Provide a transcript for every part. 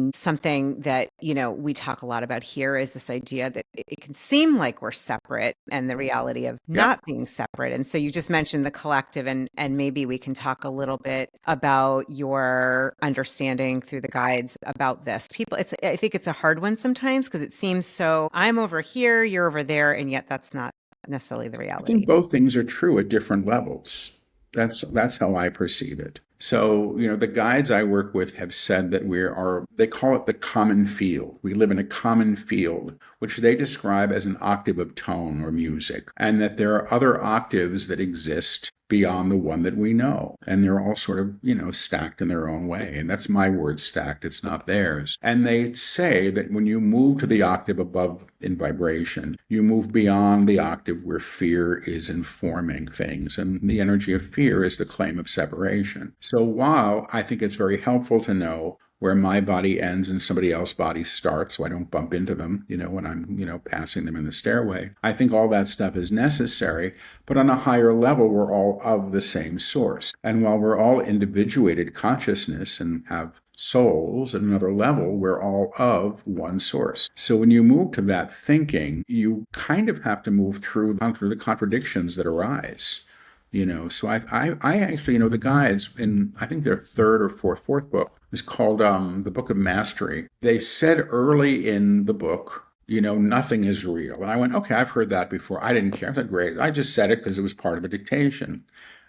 And something that, we talk a lot about here is this idea that it can seem like we're separate and the reality of Yep. not being separate. And so you just mentioned the collective, and maybe we can talk a little bit about your understanding through the guides about this. I think it's a hard one sometimes because it seems so, I'm over here, you're over there, and yet that's not necessarily the I think reality. both things are true at different levels. That's how I perceive it. So, the guides I work with have said that they call it the common field. We live in a common field, which they describe as an octave of tone or music, and that there are other octaves that exist beyond the one that we know. And they're all sort of, stacked in their own way. And that's my word, stacked. It's not theirs. And they say that when you move to the octave above in vibration, you move beyond the octave where fear is informing things. And the energy of fear is the claim of separation. So while I think it's very helpful to know where my body ends and somebody else's body starts so I don't bump into them, when I'm, passing them in the stairway. I think all that stuff is necessary, but on a higher level, we're all of the same source. And while we're all individuated consciousness and have souls at another level, we're all of one source. So when you move to that thinking, you kind of have to move through the contradictions that arise. So I actually, the guides in, I think their third or fourth book is called the Book of Mastery. They said early in the book, nothing is real. And I went, okay, I've heard that before. I didn't care. I said, great. I just said it because it was part of the dictation.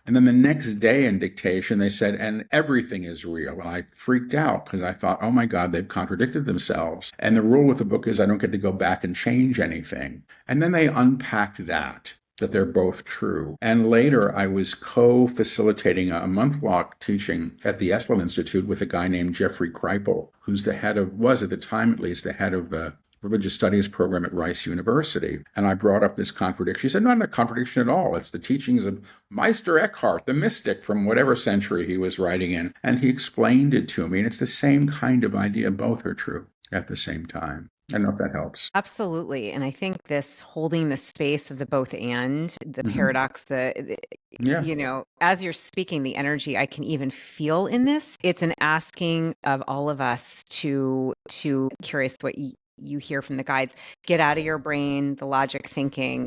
And then the next day in dictation, they said, and everything is real. And I freaked out because I thought, oh my God, they've contradicted themselves. And the rule with the book is I don't get to go back and change anything. And then they unpacked that they're both true. And later, I was co-facilitating a month-long teaching at the Esalen Institute with a guy named Jeffrey Kripal, who's was at the time at least, the head of the religious studies program at Rice University. And I brought up this contradiction. He said, not a contradiction at all. It's the teachings of Meister Eckhart, the mystic from whatever century he was writing in. And he explained it to me. And it's the same kind of idea. Both are true at the same time. I don't know if that helps. Absolutely. And I think this holding the space of the both and the Mm-hmm. paradox, Yeah. as you're speaking, the energy I can even feel in this, it's an asking of all of us to curious what you hear from the guides, get out of your brain, the logic thinking,